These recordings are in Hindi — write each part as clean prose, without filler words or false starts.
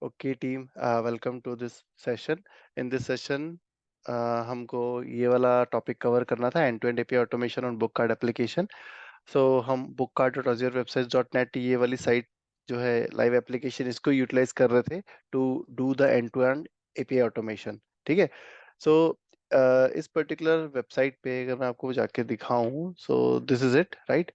Okay, team, welcome to this session. In this session, हमको ये वाला टॉपिक कवर करना था end to end API automation on book card application. So हम bookcard.azurewebsites.net ये वाली साइट जो है लाइव एप्लीकेशन इसको यूटिलाइज कर रहे थे to do the end to end API automation. ठीक है. सो इस पर्टिकुलर वेबसाइट पे अगर मैं आपको जाके दिखाऊं, सो दिस इज इट, राइट.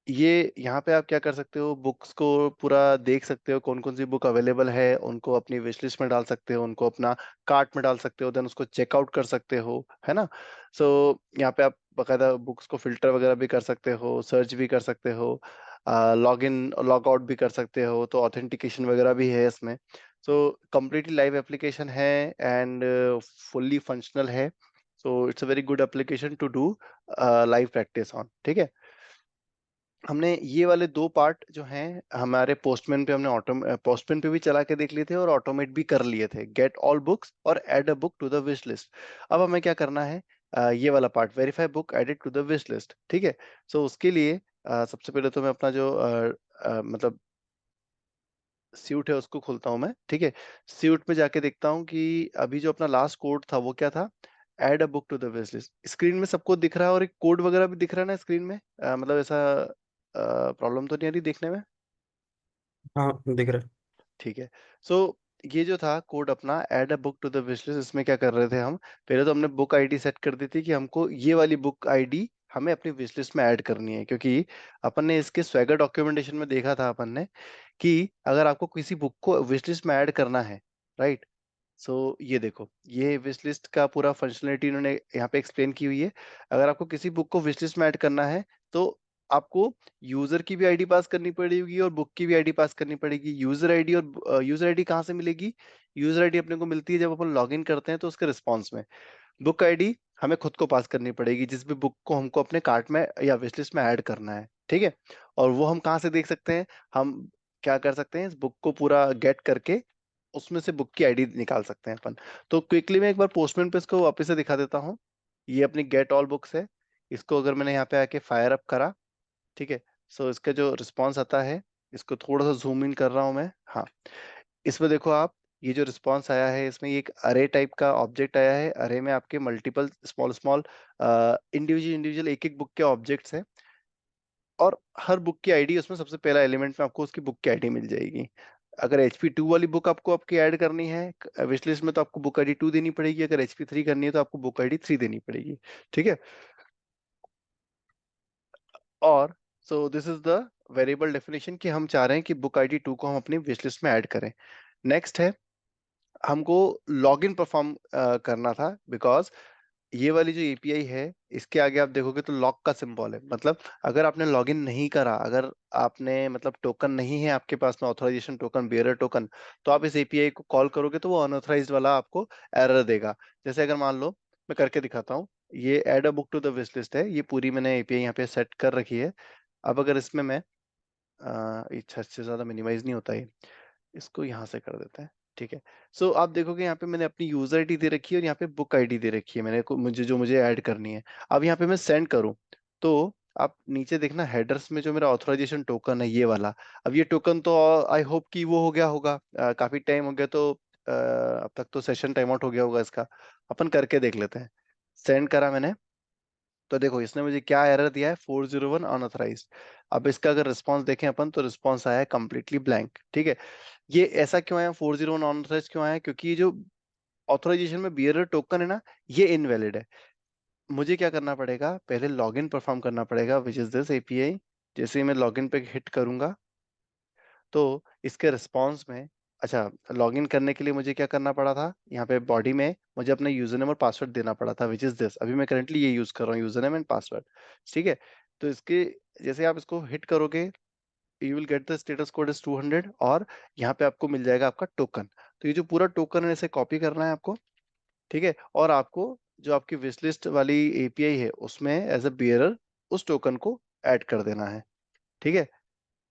ये यहाँ पे आप क्या कर सकते हो, बुक्स को पूरा देख सकते हो, कौन कौन सी बुक अवेलेबल है उनको अपनी विश लिस्ट में डाल सकते हो, उनको अपना कार्ट में डाल सकते हो, देन उसको चेकआउट कर सकते हो, है ना. सो यहाँ पे आप बकायदा बुक्स को फिल्टर वगैरह भी कर सकते हो, सर्च भी कर सकते हो, लॉग इन लॉग आउट भी कर सकते हो, तो ऑथेंटिकेशन वगैरह भी है इसमें. सो कम्प्लीटली लाइव एप्लीकेशन है एंड फुल्ली फंक्शनल है. So it's a very good application to do live practice on. ठीक है. हमने ये वाले दो पार्ट जो हैं हमारे पोस्टमैन पे हमने ऑटो पोस्टमैन पे भी चला के देख लिए थे और ऑटोमेट भी कर लिए थे, गेट ऑल बुक्स और add a book to the wish list. अब हमें क्या करना है, ये वाला part, verify book added to the wish list. ठीक है. सो उसके लिए सबसे पहले तो मैं अपना जो मतलब स्यूट है उसको खोलता हूँ मैं. ठीक है. स्यूट में जाके देखता हूँ कि अभी जो अपना लास्ट कोड था वो क्या था, add a book to the wish list. Screen में सबको दिख रहा है और एक कोड वगैरह भी दिख रहा है ना स्क्रीन में, मतलब ऐसा प्रॉब्लम तो नहीं आ रही देखने में. हाँ, दिख रहा है। ठीक है. सो ये जो था कोड अपना add a book to the wish list, इसमें क्या कर रहे थे हम, पहले तो हमने बुक आईडी सेट कर दी थी कि हमको ये वाली बुक आईडी हमें अपनी विश लिस्ट में ऐड करनी है, क्योंकि अपन ने इसके स्वैगर डॉक्यूमेंटेशन में देखा था अपन ने कि अगर आपको किसी बुक को विश लिस्ट में ऐड करना है, राइट. सो ये देखो, ये विश लिस्ट का पूरा फंक्शनलिटी इन्होंने यहाँ पे एक्सप्लेन की हुई है. अगर आपको किसी बुक को विश लिस्ट में ऐड करना है तो आपको यूजर की भी आईडी पास करनी पड़ेगी और बुक की भी आईडी पास करनी पड़ेगी. यूजर आईडी और यूजर आईडी कहाँ से मिलेगी, यूजर आईडी अपने को मिलती है जब अपन लॉग इन करते हैं तो उसके रिस्पॉन्स में. बुक आईडी हमें खुद को पास करनी पड़ेगी जिस भी बुक को हमको अपने कार्ट में या विश लिस्ट में ऐड करना है. ठीक है. और वो हम कहाँ से देख सकते हैं, हम क्या कर सकते हैं, इस बुक को पूरा गेट करके उसमें से बुक की आईडी निकाल सकते हैं अपन. तो क्विकली मैं एक बार पोस्टमैन पे इसको वापस से दिखा देता हूँ. ये अपनी गेट ऑल बुक्स है. इसको अगर मैंने यहाँ पे आके फायर अप करा, ठीक है. सो इसका जो रिस्पॉन्स आता है, इसको थोड़ा सा जूम इन कर रहा हूँ मैं. हाँ. इसमें देखो आप, ये जो रिस्पॉन्स आया है इसमें ये एक अरे टाइप का ऑब्जेक्ट आया है. अरे में आपके multiple small small individual individual एक एक बुक के ऑब्जेक्ट्स हैं और हर बुक की आईडी, उसमें सबसे पहला एलिमेंट में आपको उसकी बुक की आईडी मिल जाएगी. अगर HP2 वाली बुक आपको आपकी ऐड करनी है विश लिस्ट में तो आपको बुक आईडी 2 देनी पड़ेगी, अगर HP3 करनी है तो आपको बुक आईडी 3 देनी पड़ेगी. ठीक है. और सो this is the variable definition कि हम चाह रहे हैं कि बुक आईडी 2 को हम अपनी विश लिस्ट में ऐड करें. नेक्स्ट है, हमको लॉगिन परफॉर्म करना था, बिकॉज ये वाली जो एपीआई है इसके आगे आप देखोगे तो लॉक का सिंबल है. मतलब अगर आपने लॉगिन नहीं करा, अगर आपने मतलब टोकन नहीं है आपके पास में, ऑथराइजेशन टोकन, बियरर टोकन, तो आप इस एपीआई को कॉल करोगे तो वो अनऑथराइज्ड वाला आपको एरर देगा. जैसे अगर मान लो, मैं करके दिखाता हूँ. ये add a book to the wish list है, ये पूरी मैंने एपीआई यहाँ पे सेट कर रखी है. अब अगर इसमें मैं इच्छा से ज्यादा मिनिमाइज नहीं होता है, इसको यहाँ से कर देते हैं. ठीक है. सो आप देखोगे यहाँ पे मैंने अपनी यूजर आईडी दे रखी है और यहाँ पे बुक आईडी दे रखी है मैंने मुझे ऐड करनी है. अब यहाँ पे मैं सेंड करूँ तो आप नीचे देखना हेडर्स में जो मेरा ऑथराइजेशन टोकन है ये वाला. अब ये टोकन तो आई होप कि वो हो गया होगा, काफी टाइम हो गया तो अब तक तो सेशन टाइम आउट हो गया होगा इसका. अपन करके देख लेते हैं. सेंड करा मैंने, तो देखो इसने मुझे क्या एरर दिया है, 401 अनऑथराइज्ड. अब इसका अगर रिस्पॉन्स देखें अपन तो रिस्पॉन्स आया है कंप्लीटली ब्लैंक. ठीक है. ये ऐसा क्यों आया, 401 अनऑथराइज्ड क्यों आया, क्योंकि ये जो ऑथराइजेशन में बियरर टोकन है ना, ये इनवैलिड है. मुझे क्या करना पड़ेगा, पहले लॉगिन परफॉर्म करना पड़ेगा, विच इज दिस एपीआई. जैसे ही मैं लॉगिन पे हिट करूंगा तो इसके रिस्पॉन्स में, अच्छा, लॉगिन करने के लिए मुझे क्या करना पड़ा था, यहाँ पे बॉडी में मुझे अपना यूजर नेम और पासवर्ड देना पड़ा था, विच इज दिस. अभी मैं करंटली ये यूज कर रहा हूँ, यूजर नेम एंड पासवर्ड. ठीक है. तो इसके जैसे आप इसको हिट करोगे, you will get the status code is 200 और यहाँ पे आपको मिल जाएगा आपका टोकन. तो ये जो पूरा टोकन है इसे कॉपी करना है आपको. ठीक है. और आपको जो आपकी विश लिस्ट वाली एपीआई है उसमें एज अ बियरर उस टोकन को ऐड कर देना है. ठीक है.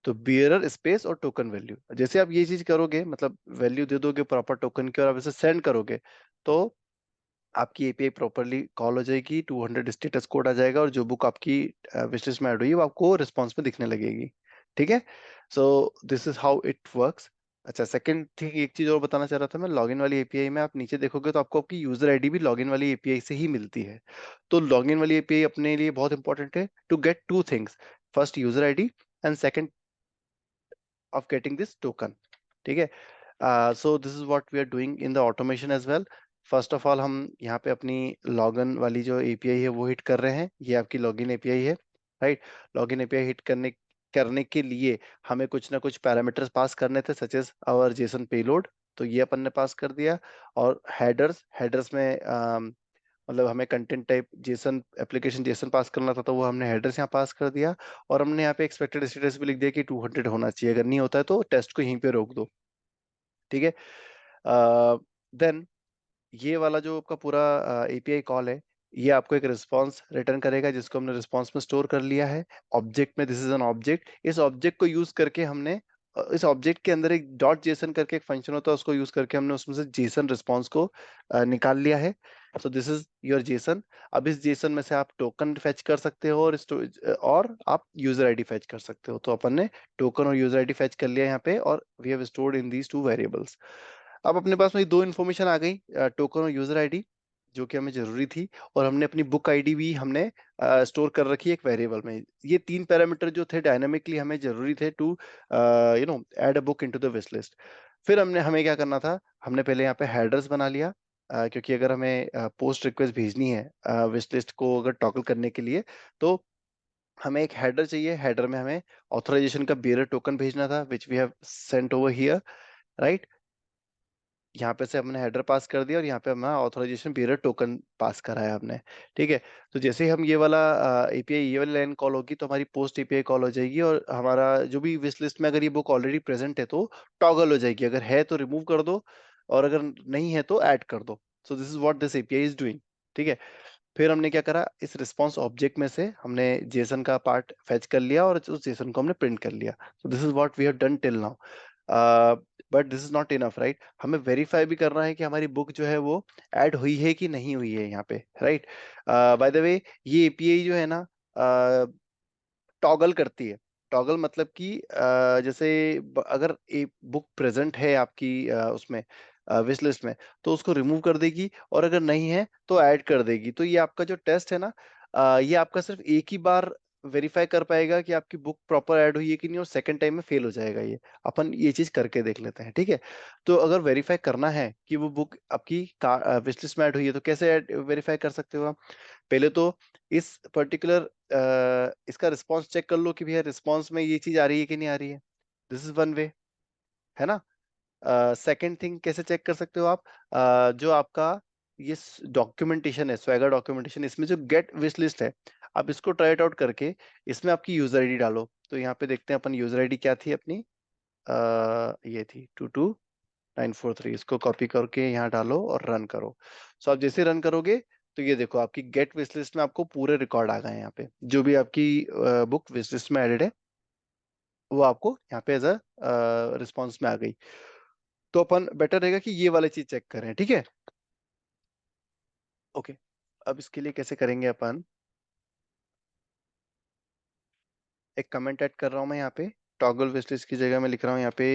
तो बियरर स्पेस और टोकन वैल्यू, जैसे आप ये चीज करोगे, मतलब वैल्यू दे दोगे प्रॉपर टोकन की और आप इसे सेंड करोगे, तो आपकी एपीआई प्रॉपरली कॉल हो जाएगी, 200 स्टेटस कोड आ जाएगा और जो बुक आपकी विश लिस्ट में ऐड हुई है वो आपको रिस्पॉन्स में दिखने लगेगी. ठीक है. So this is how it works. अच्छा, सेकंड थिंग एक चीज और बताना चाह रहा था मैं, लॉगिन वाली एपीआई में आप नीचे देखोगे तो आपको आपकी यूजर आईडी भी लॉगिन वाली एपीआई से ही मिलती है। तो लॉगिन वाली एपीआई अपने लिए बहुत इंपॉर्टेंट है to get two things, first user ID and second of getting this token. ठीक है। So this is what we are doing in the automation as well. First of all हम यहाँ पे अपनी लॉगिन वाली जो एपीआई है वो हिट कर रहे हैं, ये आपकी लॉगिन एपीआई है, राइट। लॉगिन एपीआई हिट करने करने के लिए हमें कुछ ना कुछ पैरामीटर्स पास करने थे, such as our JSON payload. तो ये अपन ने पास कर दिया। और हेडर्स, हेडर्स में मतलब हमें content type JSON, application JSON pass करना था, तो वो हमने हेडर्स यहाँ पास कर दिया। और हमने यहाँ पे एक्सपेक्टेड स्टेटस भी लिख दिया कि 200 होना चाहिए, अगर नहीं होता है तो टेस्ट को यहीं पे रोक दो। ठीक है। देन ये वाला जो आपका पूरा एपीआई कॉल है, ये आपको एक रिस्पांस रिटर्न करेगा जिसको हमने रिस्पांस में स्टोर कर लिया है ऑब्जेक्ट में। This is an object. इस ऑब्जेक्ट को यूज करके हमने इस ऑब्जेक्ट के अंदर एक डॉट जेसन करके एक फंक्शन होता है, उसको यूज करके हमने उसमें से जेसन रिस्पांस को निकाल लिया है। So this is your Jason. अब इस जेसन में से आप टोकन फेच कर सकते हो और और आप यूजर आईडी फेच कर सकते हो। तो अपन ने टोकन और यूजर आईडी फेच कर लिया यहाँ पे, और we have stored in these two variables. अब अपने पास में ये दो इन्फॉर्मेशन आ गई, टोकन और यूजर आईडी, जो कि हमें जरूरी थी। और हमने अपनी बुक आईडी भी हमने स्टोर कर रखी है एक वेरिएबल में। ये तीन पैरामीटर जो थे डायनामिकली हमें जरूरी थे to add a book into the wish list. फिर हमने हमें क्या करना था, हमने पहले यहाँ पे हेडर्स बना लिया, क्योंकि अगर हमें पोस्ट रिक्वेस्ट भेजनी है विश लिस्ट को अगर टॉगल करने के लिए, तो हमें एक हेडर चाहिए। हेडर में हमें ऑथराइजेशन का बेयरर टोकन भेजना था, which we have sent over here, right. यहाँ पे से हमने हेडर पास कर दिया और यहाँ पे हमें ऑथराइजेशन पीरियड टोकन पास कराया हमने। ठीक है। तो जैसे ही हम ये वाला एपीआई, ये वाली लाइन कॉल होगी, तो हमारी पोस्ट एपीआई कॉल हो जाएगी, और हमारा जो भी विश लिस्ट में अगर ये बुक ऑलरेडी प्रेजेंट है तो टॉगल हो जाएगी, अगर है तो रिमूव कर दो, और अगर नहीं है तो ऐड कर दो। सो this is what this API is doing. ठीक है। फिर हमने क्या करा, इस रिस्पॉन्स ऑब्जेक्ट में से हमने जेसन का पार्ट फेच कर लिया और उस जेसन को हमने प्रिंट कर लिया। So this is what we have done till now. But this is not enough, right. हमें वेरीफाई भी करना है कि हमारी बुक जो है वो ऐड हुई है कि नहीं हुई है यहाँ पे, राइट। बाय द वे, ये एपीआई जो है ना, टॉगल करती है। टॉगल मतलब कि जैसे अगर एक बुक प्रेजेंट है आपकी उसमें विश लिस्ट में, तो उसको रिमूव कर देगी, और अगर नहीं है तो ऐड कर देगी। तो ये आपका जो टेस्ट है ना, ये आपका सिर्फ एक ही बार वेरीफाई कर पाएगा कि आपकी बुक प्रॉपर ऐड हुई है कि नहीं, और सेकंड टाइम में फेल हो जाएगा ये। अपन ये चीज करके देख लेते हैं, ठीक है। तो अगर वेरीफाई करना है कि वो बुक आपकी विश लिस्ट में ऐड हुई है, तो कैसे वेरीफाई कर सकते हो आप? पहले तो इस पर्टिकुलर इसका रिस्पॉन्स चेक कर लो कि भैया रिस्पॉन्स में ये चीज आ रही है कि नहीं आ रही है। दिस इज वन वे, है ना। सेकंड थिंग कैसे चेक कर सकते हो आप, जो आपका ये डॉक्यूमेंटेशन है, स्वैगर डॉक्यूमेंटेशन, इसमें जो गेट विश लिस्ट है, आप इसको ट्राई आउट करके इसमें आपकी यूजर आईडी डालो। तो यहाँ पे देखते हैं अपन यूजर आईडी क्या थी अपनी, ये थी 22943। इसको कॉपी करके यहाँ डालो और रन करो। सो आप जैसे रन करोगे, तो ये देखो आपकी गेट विश लिस्ट में आपको पूरे रिकॉर्ड आ गए हैं। यहाँ पे जो भी आपकी बुक विश लिस्ट में एडेड है, वो आपको यहाँ पे एज अ रिस्पॉन्स में आ गई। तो अपन बेटर रहेगा कि ये वाली चीज चेक करें, ठीक है। ओके। अब इसके लिए कैसे करेंगे अपन, एक कमेंट ऐड कर रहा हूँ मैं यहाँ पे। टॉगल विश लिस्ट की जगह मैं लिख रहा हूँ यहाँ पे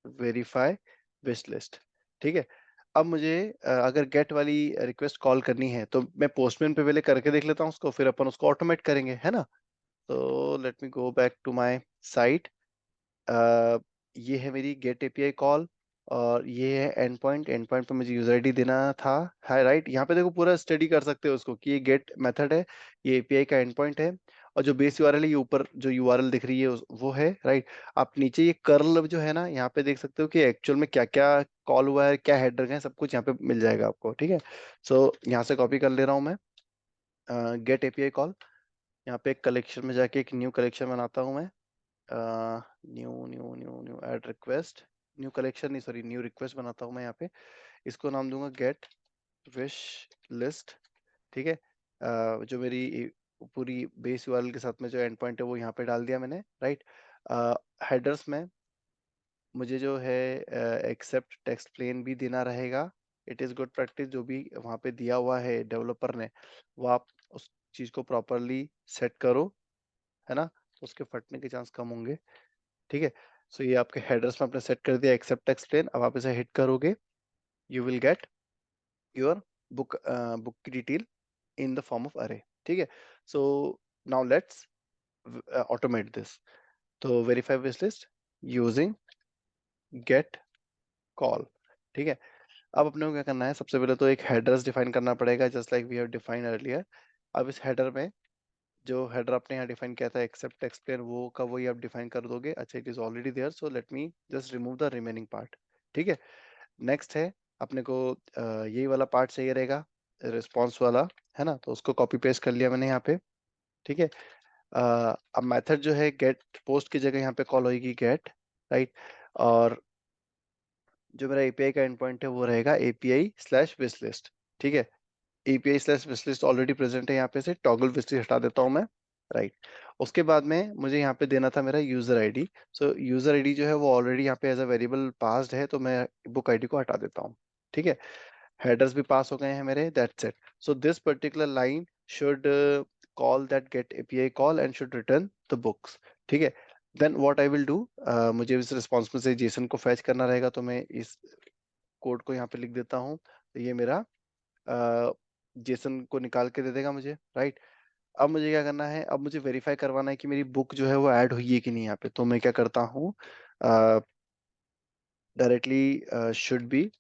वेरीफाई विश लिस्ट। ठीक है। अब मुझे अगर गेट वाली रिक्वेस्ट कॉल करनी है, तो मैं पोस्टमैन पे पहले करके देख लेता हूँ उसको, फिर अपन उसको ऑटोमेट करेंगे, है ना। तो let me go back to my site. ये है मेरी गेट एपीआई कॉल, और ये है एंड पॉइंट। एंड पॉइंट पे मुझे यूजर आईडी देना था, है राइट। यहाँ पे देखो पूरा स्टडी कर सकते हो उसको कि ये गेट मेथड है, ये एपीआई का एंड पॉइंट है, और जो बेस यूआरएल है ये ऊपर जो यूआरएल दिख रही है वो है, राइट। आप नीचे ये कर्ल जो है ना, यहाँ पे देख सकते हो कि एक्चुअल में क्या क्या कॉल हुआ है, क्या हेडर है, सब कुछ यहाँ पे मिल जाएगा आपको, ठीक है। सो यहाँ से कॉपी कर ले रहा हूँ मैं गेट एपीआई कॉल। यहाँ पे एक कलेक्शन में जाके एक न्यू कलेक्शन बनाता हूँ मैं। New new new new add request, new collection नहीं, सॉरी, न्यू रिक्वेस्ट बनाता हूँ मैं यहाँ पे। इसको नाम दूंगा गेट विश लिस्ट। ठीक है। जो मेरी पूरी बेस यूआरएल के साथ में जो एंड पॉइंट है वो यहाँ पे डाल दिया मैंने, राइट। हेडर्स में मुझे जो है एक्सेप्ट टेक्स्ट प्लेन भी देना रहेगा। इट इज गुड प्रैक्टिस, जो भी वहाँ पे दिया हुआ है डेवलपर ने, वो आप उस चीज को प्रॉपरली सेट करो, है ना। उसके फटने के चांस कम होंगे, ठीक है। सो ये आपके हेडर्स में आपने सेट कर दिया एक्सेप्ट एक्सप्लेन। अब आप इसे हिट करोगे, you will get your book की detail in the form of array. ठीक है, so now let's automate this. तो verify wish list using get call. ठीक है, अब अपने को क्या करना है, सबसे पहले तो एक हेडर्स डिफाइन करना पड़ेगा just like we have define earlier. अब इस हेडर में जो हेडर आपने यहाँ डिफाइन किया था एक्सेप्ट एक्सप्लेन, वो का वही आप डिफाइन कर दोगे। अच्छा, it is already there, so let me just remove the remaining part. ठीक है, नेक्स्ट है अपने को यही वाला पार्ट चाहिए रहेगा, रिस्पॉन्स वाला, है ना। तो उसको कॉपी पेस्ट कर लिया मैंने यहाँ पे। ठीक है, अब मेथड जो है गेट पोस्ट की जगह यहाँ पे कॉल होगी गेट, राइट। और जो मेरा एपीआई का एंड पॉइंट है वो रहेगा एपीआई स्लैश विश लिस्ट। ठीक है, API slash wishlist already present है यहाँ पे, से टॉगल विशलिस्ट हटा देता हूँ मैं, राइट। उसके बाद में मुझे यहाँ पे देना था मेरा यूजर आईडी। सो यूजर आईडी जो है वो ऑलरेडी यहाँ पे एज अ वेरिएबल पास्ड है, तो मैं बुक आईडी को हटा देता हूँ। ठीक है, हेडर्स भी पास हो गए हैं मेरे, that's it. So this particular line should call that get API call and should return the books. ठीक है, then what I will do, मुझे इस रिस्पॉन्स में से जेसन को फैच करना रहेगा, तो मैं इस कोड को यहाँ पे लिख देता हूँ। तो ये मेरा जेसन को निकाल के दे देगा मुझे, राइट। अब मुझे क्या करना है, अब मुझे वेरीफाई करवाना है कि मेरी बुक जो है वो ऐड हुई है कि नहीं यहाँ पे। तो मैं क्या करता हूँ, directly should be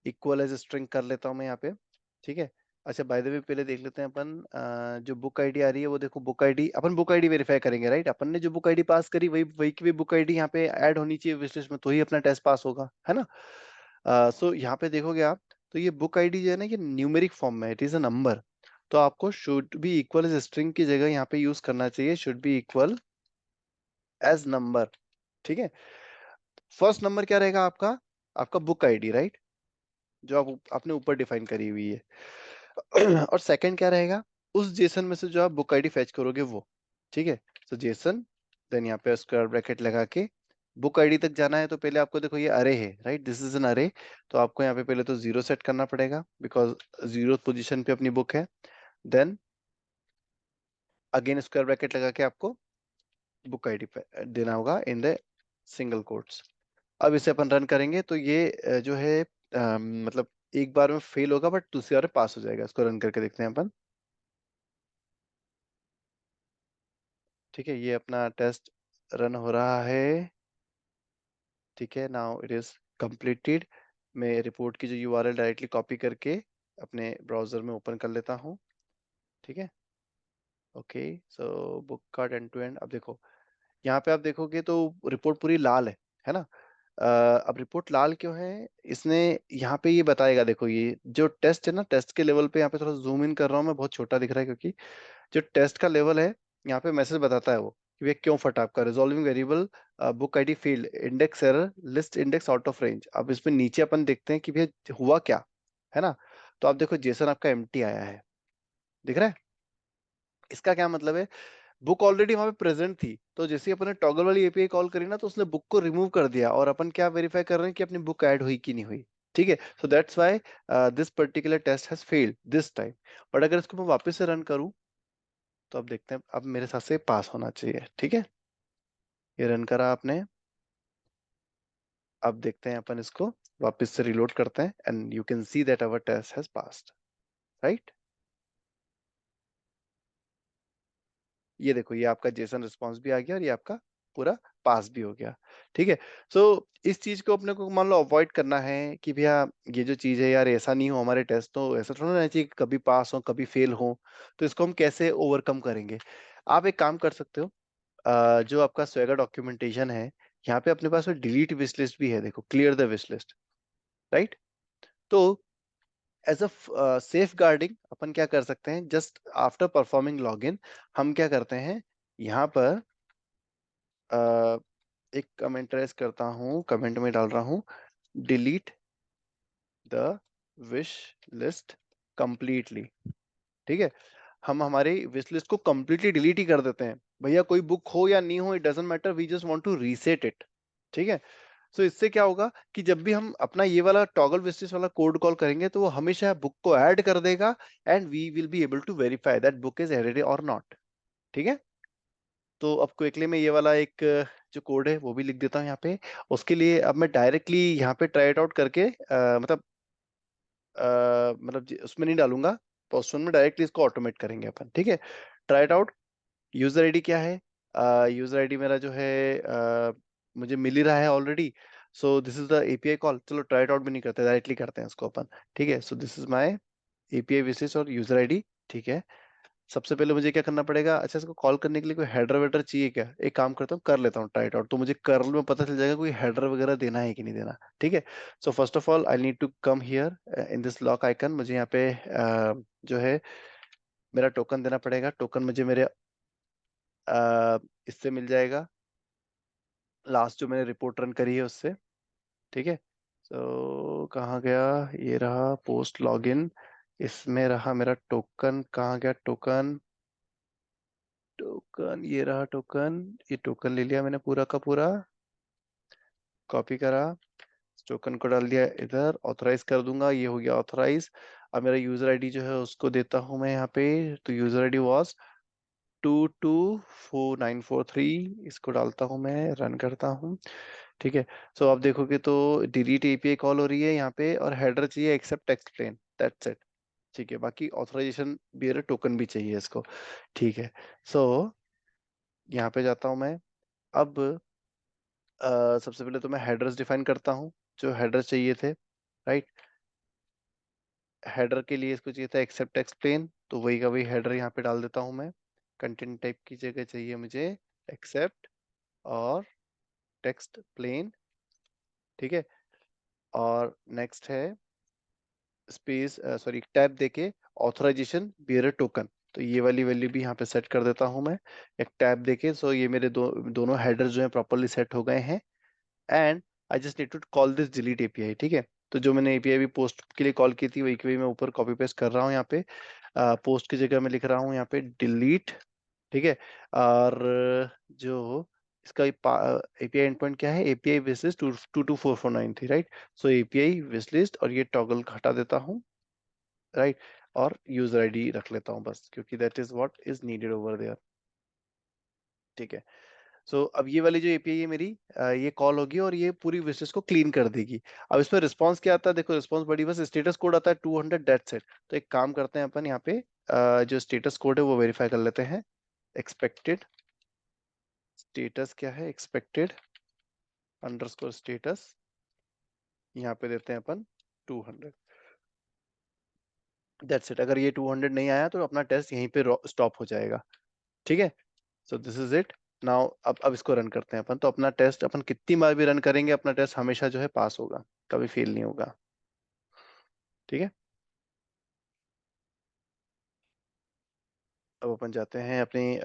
equal as string कर लेता हूँ मैं यहाँ पे। ठीक है, अच्छा बाय द वे पहले देख लेते हैं अपन, जो बुक आईडी आ रही है वो देखो, बुक आईडी अपन बुक आईडी वेरीफाई करेंगे, राइट। अपन ने जो बुक आईडी पास करी वही वही की भी बुक आईडी यहाँ पे ऐड होनी चाहिए विश लिस्ट में, तो ही अपना टेस्ट पास होगा, है ना। सो यहाँ पे देखोगे आप, तो ये बुक आईडी जो है ना, ये न्यूमेरिक फॉर्म में, इट इज अ नंबर। तो आपको should be equal as string की जगह यहाँ पे यूज करना चाहिए should be equal as number. ठीक है, फर्स्ट नंबर क्या रहेगा आपका, आपका बुक आईडी, राइट, जो आप आपने ऊपर डिफाइन करी हुई है। और सेकंड क्या रहेगा, उस जेसन में से जो आप बुक आईडी फेच करोगे वो। ठीक है, तो जेसन, देन यहाँ पे स्क्वायर ब्रैकेट लगा के बुक आईडी तक जाना है। तो पहले आपको देखो ये अरे है, राइट, दिस इज एन अरे। तो आपको यहाँ पे पहले तो 0 सेट करना पड़ेगा बिकॉज 0 पोजीशन पे अपनी बुक है। देन अगेन स्क्वायर ब्रैकेट लगा के आपको बुक आईडी पे देना होगा इन द सिंगल कोट्स। अब इसे अपन रन करेंगे तो ये जो है मतलब एक बार में फेल होगा बट दूसरी बार में पास हो जाएगा। इसको रन करके देखते हैं अपन। ठीक है, ये अपना टेस्ट रन हो रहा है। ठीक है, नाउ इट इज कंप्लीटेड। मैं रिपोर्ट की जो यूआरएल डायरेक्टली कॉपी करके अपने ब्राउजर में ओपन कर लेता हूँ। ठीक है, okay, so book cart end to end. अब देखो यहाँ पे आप देखोगे तो रिपोर्ट पूरी लाल है ना। अब रिपोर्ट लाल क्यों है, इसने यहाँ पे ये बताएगा। देखो ये जो टेस्ट है ना, टेस्ट के लेवल पे यहाँ पे थोड़ा जूम इन कर रहा हूँ मैं, बहुत छोटा दिख रहा है क्योंकि जो टेस्ट का लेवल है यहाँ पे मैसेज बताता है वो कि भैया क्यों फटा आपका, resolving variable book ID field index error list index out of range. अब इसमें नीचे अपन देखते हैं कि भैया हुआ क्या, है ना। तो आप देखो जेसन आपका एम्प्टी आया है, दिख रहा है। इसका क्या मतलब है, बुक ऑलरेडी वहां पे प्रेजेंट थी, तो जैसे ही अपन ने टॉगल वाली एपीआई कॉल करी ना, तो उसने बुक को रिमूव कर दिया और अपन क्या वेरीफाई कर रहे हैं कि अपनी बुक ऐड हुई कि नहीं हुई। ठीक है, so that's why this particular test has failed this time. But अगर इसको मैं वापस से रन करूं तो अब देखते हैं, अब मेरे साथ से पास होना चाहिए। ठीक है, ये रन करा आपने। अब देखते हैं अपन इसको वापस से रिलोड करते हैं and you can see that our test has passed, right. ये देखो ये आपका जेसन रिस्पॉन्स भी आ गया और ये आपका पूरा पास भी हो गया। ठीक है, सो इस चीज को अपने को मान लो अवॉइड करना है कि भैया ये जो चीज है यार ऐसा नहीं हो हमारे टेस्ट, तो ऐसा थोड़ा ना चाहिए कि कभी पास हो कभी फेल हो। तो इसको हम कैसे ओवरकम करेंगे, आप एक काम कर सकते हो, जो आपका स्वेगर डॉक्यूमेंटेशन है यहाँ पे अपने पास डिलीट विश लिस्ट भी है, देखो clear the wish list, right. तो एज अ सेफ गार्डिंग अपन क्या कर सकते हैं, जस्ट आफ्टर परफॉर्मिंग लॉगिन हम क्या करते हैं यहाँ पर अ, एक कमेंट रेस करता हूँ, कमेंट में डाल रहा हूँ delete the wish list completely. ठीक है, हम हमारे विश लिस्ट को कंप्लीटली डिलीट ही कर देते हैं, भैया कोई बुक हो या नहीं हो it doesn't matter, we just want to reset it. ठीक है, सो इससे क्या होगा कि जब भी हम अपना ये वाला टॉगल विश लिस्ट वाला कोड कॉल करेंगे तो वो हमेशा बुक को ऐड कर देगा and we will be able to verify that book is added और नॉट। ठीक है, तो अब क्विकली में ये वाला एक जो कोड है वो भी लिख देता हूँ यहाँ पे। उसके लिए अब मैं डायरेक्टली यहाँ पे ट्राई इट आउट करके उसमें नहीं डालूंगा, पोस्टमैन में डायरेक्टली इसको ऑटोमेट करेंगे अपन, ठीक है। Try it out. User ID क्या है? यूजर आईडी मेरा जो है मुझे मिल ही रहा है already. So this is the API call. चलो ट्राई इट आउट भी नहीं करते, डायरेक्टली करते हैं इसको अपन, ठीक है। So this is my API विशेष और यूजर आईडी, ठीक है। सबसे पहले मुझे क्या करना पड़ेगा? अच्छा, इसको कॉल करने के लिए कोई हेडर वेडर चाहिए क्या? एक काम करता हूँ, कर लेता हूँ ट्राई आउट, तो मुझे कर्ल में पता चल जाएगा कोई हेडर वगैरह देना है कि नहीं देना, ठीक है। So first of all I need to come here in this lock icon. मुझे यहाँ पे जो है मेरा टोकन देना पड़ेगा। टोकन मुझे मेरे इससे मिल जाएगा, लास्ट जो मैंने रिपोर्ट रन करी है उससे, ठीक है। सो कहाँ गया? ये रहा पोस्ट लॉगिन, इसमें रहा मेरा टोकन। कहाँ गया टोकन? टोकन ये रहा टोकन। ये टोकन ले लिया मैंने पूरा का पूरा, कॉपी करा, टोकन को डाल दिया इधर, ऑथराइज कर दूंगा, ये हो गया ऑथराइज। अब मेरा यूजर आईडी जो है उसको देता हूं मैं यहाँ पे। तो यूजर आईडी वॉज 224943, इसको डालता हूँ मैं, रन करता हूँ, ठीक है। सो आप देखोगे तो डिलीट एपीआई कॉल हो रही है यहाँ पे, और हेडर चाहिए एक्सेप्ट एक्सप्लेन, दैट्स इट, ठीक है। बाकी ऑथराइजेशन बियर टोकन भी चाहिए इसको, ठीक है। सो यहाँ पे जाता हूँ मैं। अब सबसे पहले तो मैं हेडर्स डिफाइन करता हूँ, जो हेडर्स चाहिए थे, राइट। हेडर के लिए इसको चाहिए था एक्सेप्ट एक्सप्लेन, तो वही का वही हेडर यहाँ पे डाल देता हूँ मैं। कंटेंट टाइप की जगह चाहिए मुझे एक्सेप्ट और टेक्स्ट प्लेन, ठीक है। और नेक्स्ट है स्पेस, सॉरी, टैब देके ऑथराइजेशन बियरर टोकन, तो ये वाली वैल्यू भी यहाँ पे सेट कर देता हूँ मैं, एक टैब देके। सो ये मेरे दोनों हेडर जो है प्रॉपरली सेट हो गए हैं। And I just need to call this delete API, ठीक है। तो जो मैंने एपीआई भी पोस्ट के लिए कॉल की थी वही की वही मैं ऊपर कॉपी पेस्ट कर रहा हूँ यहाँ पे। पोस्ट की जगह मैं लिख रहा हूँ यहाँ पे डिलीट, ठीक है। और जो इसका एपीआई एंडपॉइंट क्या है? एपीआई विशलिस्ट 224493 थी, राइट। सो एपीआई विशलिस्ट और ये टॉगल हटा देता हूँ, राइट। और यूजर आईडी रख लेता हूँ बस, क्योंकि that is what is needed over there, ठीक है। सो अब ये वाली जो एपीआई है मेरी, ये कॉल होगी और ये पूरी विशेष को क्लीन कर देगी। अब इसमें रिस्पांस क्या आता है? देखो रिस्पांस बड़ी बस स्टेटस कोड आता है 200, दैट्स इट। तो एक काम करते हैं अपन यहाँ पे, जो स्टेटस कोड है वो वेरीफाई कर लेते हैं। एक्सपेक्टेड स्टेटस क्या है? एक्सपेक्टेड अंडरस्कोर स्टेटस, यहाँ पे देते हैं अपन 200, दैट्स इट। अगर ये 200 नहीं आया तो अपना टेस्ट यहीं पे स्टॉप हो जाएगा, ठीक है। So this is it. Now अब इसको रन करते हैं अपन। तो अपना टेस्ट अपन कितनी बार भी रन करेंगे, अपना टेस्ट हमेशा जो है पास होगा, कभी फेल नहीं होगा, ठीक है। अब अपन जाते हैं अपनी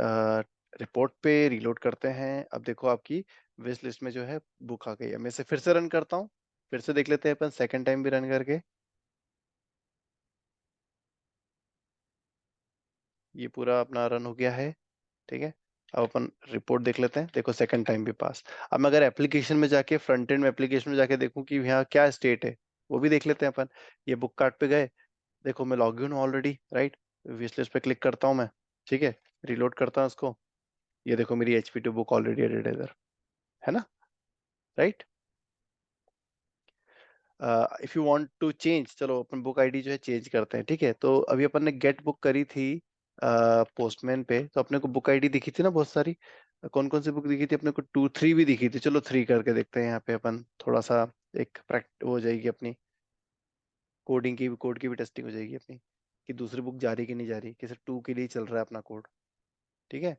रिपोर्ट पे, रीलोड करते हैं। अब देखो आपकी विश लिस्ट में जो है बुक आ गई है। मैं इसे फिर से रन करता हूँ, फिर से देख लेते हैं अपन सेकंड टाइम भी रन करके। ये पूरा अपना रन हो गया है, ठीक है। अब अपन रिपोर्ट देख लेते हैं। देखो सेकंड टाइम भी पास। अब मैं अगर एप्लीकेशन में जाके, फ्रंट एंड में एप्लीकेशन में जाके देखूं कि यहाँ क्या स्टेट है, वो भी देख लेते हैं अपन। ये बुक कार्ट पे गए, देखो मैं लॉग इन हूँ ऑलरेडी, राइट। विश लिस्ट पे क्लिक करता हूँ मैं, ठीक है। रिलोड करता हूँ इसको, ये देखो मेरी HP2 बुक ऑलरेडी एडेड है इधर, है ना, right. If you want to change, चलो अपन बुक आईडी जो है चेंज करते हैं, ठीक है। तो अभी अपन ने गेट बुक करी थी पोस्टमैन पे, तो अपने को बुक आईडी दिखी थी ना बहुत सारी। कौन कौन सी बुक दिखी थी अपने को? 2 3 भी दिखी थी। चलो 3 करके देखते हैं यहाँ पे अपन, थोड़ा सा एक प्रैक्ट हो जाएगी अपनी, कोड की भी टेस्टिंग हो जाएगी अपनी, कि दूसरी बुक जा रही कि नहीं जा रही, कि सिर्फ 2 के लिए ही चल रहा है अपना कोड, ठीक है।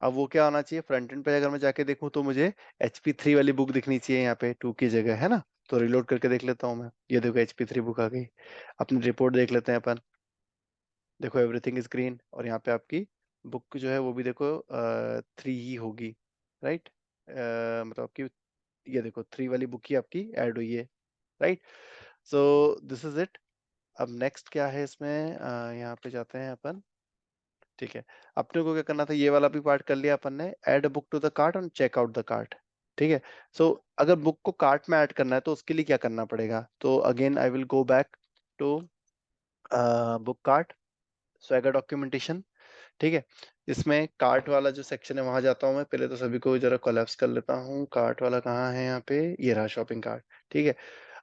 अब वो क्या होना चाहिए? फ्रंट एंड पे अगर मैं जाके देखूं तो मुझे HP3 वाली बुक दिखनी चाहिए यहाँ पे 2 की जगह, है ना। तो रिलोड करके देख लेता हूँ मैं, ये देखो HP3 बुक आ गई। अपनी रिपोर्ट देख लेते हैं अपन। देखो एवरीथिंग इज ग्रीन, और यहाँ पे आपकी बुक जो है वो भी देखो 3 ही होगी, राइट। मतलब आपकी ये देखो 3 वाली बुक ही आपकी ऐड हुई है, right. So this is it. अब नेक्स्ट क्या है इसमें? यहाँ पे जाते हैं अपन, ठीक है। अपने को क्या करना था? ये वाला भी पार्ट कर लिया अपन ने, add book to the cart और चेक आउट द कार्ट, ठीक है। सो अगर बुक को कार्ट में ऐड करना है तो उसके लिए क्या करना पड़ेगा? तो again I will go back to book cart, Swagger documentation, ठीक है। इसमें कार्ट वाला जो सेक्शन है वहां जाता हूँ मैं, पहले तो सभी को जरा कोलैप्स कर लेता हूँ। कार्ट वाला कहाँ है यहाँ पे, ये रहा शॉपिंग कार्ट। ठीक है।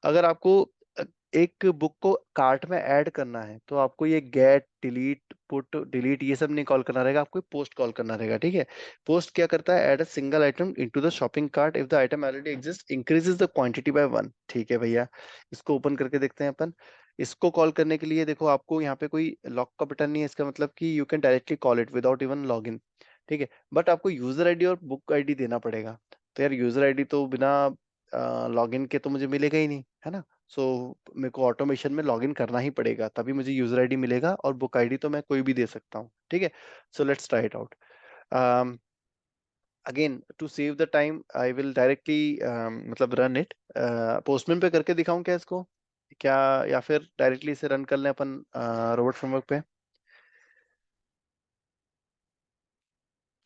अगर आपको अ, एक बुक को कार्ट में ऐड करना है तो आपको ये गेट, डिलीट, पुट, डिलीट ये सब नहीं कॉल करना रहेगा, आपको पोस्ट कॉल करना रहेगा। ठीक है। पोस्ट क्या करता है, add a single item into the shopping cart if the item already exist, increases the quantity by 1। ठीक है भैया, इसको ओपन करके देखते हैं अपन। इसको कॉल करने के लिए देखो, आपको यहाँ पे कोई लॉक का बटन नहीं है, इसका मतलब कि you can directly call it without even log in. ठीक है। बट आपको यूजर आईडी और बुक आईडी देना पड़ेगा। तो यार यूजर आईडी तो बिना लॉगिन के तो मुझे मिलेगा ही नहीं, है ना। सो मेरे को ऑटोमेशन में लॉगिन करना ही पड़ेगा, तभी मुझे यूजर आईडी मिलेगा, और बुक आईडी तो मैं कोई भी दे सकता हूँ। ठीक है। So let's try it out. Again to save the time I will directly मतलब रन इट। पोस्टमैन पे करके दिखाऊं क्या इसको, क्या, या फिर डायरेक्टली इसे रन कर लें अपन रोबोट फ्रेमवर्क पे।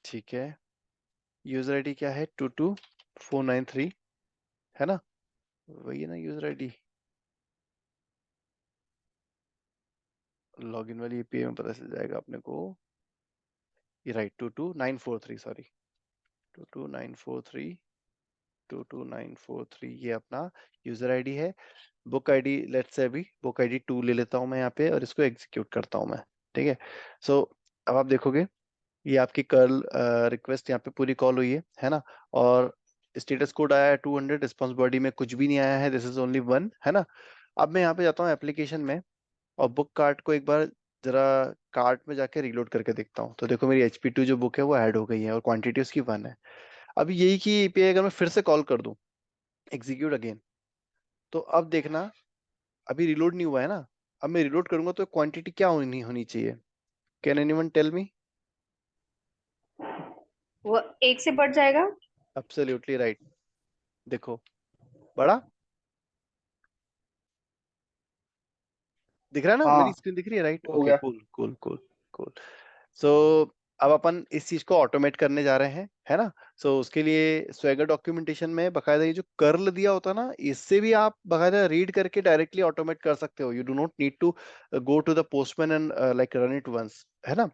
ठीक है। यूजर आईडी क्या है, 22493, है ना, वही है ना यूजर आईडी। लॉगिन वाली एपीआई में पता चल जाएगा अपने को। ये राइट, 22943, सॉरी, 22943, 22943 ये अपना यूजर आईडी है। बुक आईडी, लेट्स से अभी बुक आईडी 2 ले लेता हूं मैं यहाँ पे, और इसको एग्जीक्यूट करता हूं मैं। ठीक है। सो अब आप देखोगे ये आपकी कर्ल रिक्वेस्ट यहाँ पे पूरी कॉल हुई है ना। और स्टेटस कोड आया है 200, रिस्पॉन्स बॉडी में कुछ भी नहीं आया है, दिस इज ओनली 1, है ना। अब मैं यहाँ पे जाता हूँ एप्लीकेशन में, और बुक कार्ट को एक बार जरा कार्ट में जाके रीलोड करके देखता हूँ, तो देखो मेरी HP2 जो बुक है वो ऐड हो गई है, और क्वांटिटी उसकी 1 है। अब यही की एपीआई अगर मैं फिर से कॉल कर दूं, एग्जीक्यूट अगेन, तो अब देखना, अभी रिलोड नहीं हुआ है ना। अब मैं रिलोड करूंगा तो क्वांटिटी क्या होनी होनी चाहिए, कैन एनीवन टेल मी। वो एक से बढ़ जाएगा। Absolutely right. देखो, बड़ा दिख रहा है ना, हाँ, मेरी स्क्रीन दिख रही है, राइट, हो ओके, गया। Cool cool cool cool. So अब अपन इस चीज को ऑटोमेट करने जा रहे हैं, है ना। सो उसके लिए स्वेगर डॉक्यूमेंटेशन में बकायदा ये जो कर्ल दिया होता है ना, इससे भी आप बकायदा रीड करके डायरेक्टली ऑटोमेट कर सकते हो। You do not need to go to the Postman and like run it once, है ना।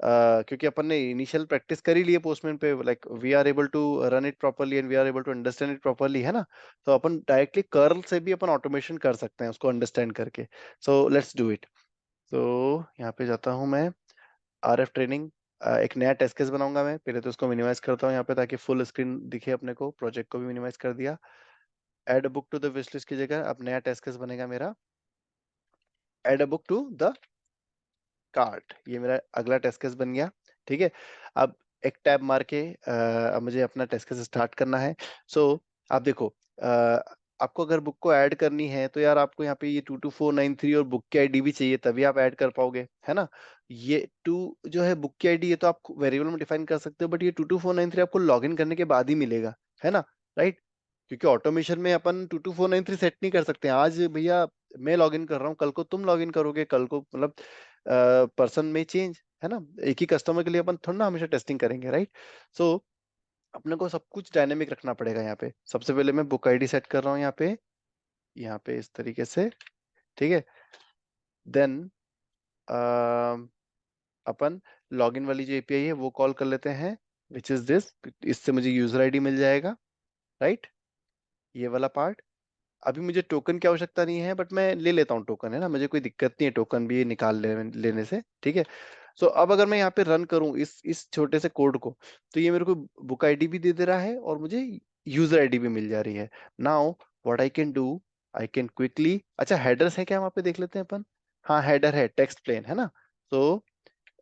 क्योंकि अपन ने इनिशियल प्रैक्टिस कर ही लिए पोस्टमैन पे, like we are able to run it properly and we are able to understand it properly, है ना। तो अपन डायरेक्टली कर्ल से भी अपन ऑटोमेशन कर सकते हैं उसको अंडरस्टैंड करके। So let's do it. तो यहाँ पे जाता हूँ मैं, RF ट्रेनिंग, एक नया टेस्ट केस बनाऊंगा मैं, पहले तो उसको मिनिमाइज करता हूँ यहाँ पे ताकि फुल स्क्रीन दिखे अपने को। प्रोजेक्ट को भी मिनिमाइज कर दिया। Add a book to the wish list की जगह अब नया टेस्ट केस बनेगा मेरा, add a book to the cart. ये मेरा अगला टेस्ट केस बन गया। ठीक है। अब एक टैब मार के अब मुझे अपना टेस्ट केस स्टार्ट करना है। सो आप देखो, आपको अगर बुक को ऐड करनी है तो यार आपको यहाँ पे ये 22493 और बुक की आईडी भी चाहिए, तभी आप ऐड कर पाओगे, है ना। ये टू जो है बुक की आईडी, ये तो आप वेरिएबल में डिफाइन कर सकते हो, बट ये 22493 आपको लॉग इन करने के बाद ही मिलेगा, है ना, राइट। क्योंकि ऑटोमेशन में अपन 22493 सेट नहीं कर सकते आज भैया। मैं लॉग इन कर रहा हूँ, कल को तुम लॉग इन करोगे, कल को मतलब पर्सन में चेंज, है ना। एक ही कस्टमर के लिए अपन थोड़ा ना हमेशा टेस्टिंग करेंगे, राइट। सो अपने को सब कुछ डायनेमिक रखना पड़ेगा यहाँ पे। सबसे पहले मैं बुक आईडी सेट कर रहा हूँ यहाँ पे इस तरीके से। ठीक है। देन अपन लॉगिन वाली जो एपीआई है वो कॉल कर लेते हैं, विच इज दिस। इससे मुझे यूजर आईडी मिल जाएगा, राइट, ये वाला पार्ट। अभी मुझे टोकन की आवश्यकता नहीं है, बट मैं ले लेता हूँ टोकन, है ना, मुझे कोई दिक्कत नहीं है टोकन भी लेने से। ठीक है। सो अब अगर मैं यहाँ पे रन करूँ इस छोटे से कोड को, तो ये मेरे को बुक आईडी भी दे दे रहा है और मुझे यूजर आईडी भी मिल जा रही है। Now what I can do, I can quickly, अच्छा हेडर्स है क्या वहाँ पे, देख लेते हैं अपन। हाँ हेडर है, टेक्स्ट प्लेन, है ना। तो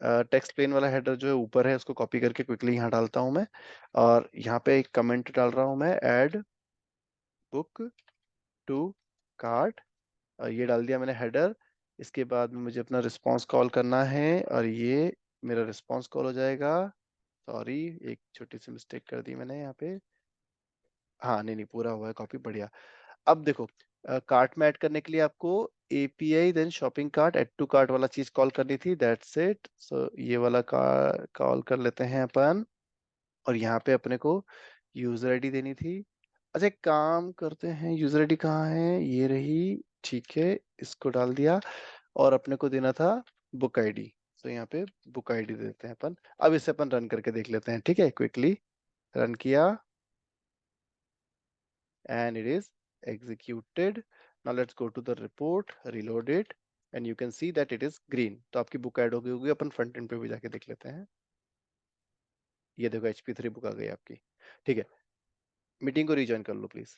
टेक्स्ट प्लेन वाला हेडर जो है ऊपर है, उसको कॉपी करके क्विकली यहाँ डालता हूँ मैं। और यहाँ पे एक कमेंट डाल रहा हूँ मैं, ऐड बुक टू कार्ट, और ये डाल दिया मैंने हेडर। इसके बाद में मुझे अपना रिस्पांस कॉल करना है, और ये मेरा रिस्पांस कॉल हो जाएगा। सॉरी, एक छोटी सी मिस्टेक कर दी मैंने यहाँ पे। हाँ नहीं नहीं, पूरा हुआ है कॉपी, बढ़िया। अब देखो, कार्ट में ऐड करने के लिए आपको API then shopping cart add to cart वाला चीज कॉल करनी थी, दैट्स इट। सो ये वाला कॉल कर लेते हैं अपन, और यहाँ पे अपने को यूजर आईडी देनी थी। अच्छा एक काम करते हैं, यूजर आईडी कहाँ है, ये रही, ठीक है, इसको डाल दिया। और अपने को देना था बुक आईडी। तो यहाँ पे बुक आईडी देते हैं अपन। अब इसे अपन रन करके देख लेते हैं, ठीक है। क्विकली रन किया and it is executed. Now let's go to the report, reload it, and you can see that it is green. तो आपकी बुक ऐड हो गई होगी। अपन फ्रंट एंड पे भी जाके देख लेते हैं। ये देखो HP3 बुक आ गई आपकी, ठीक है। मीटिंग को रिजॉइन कर लो प्लीज।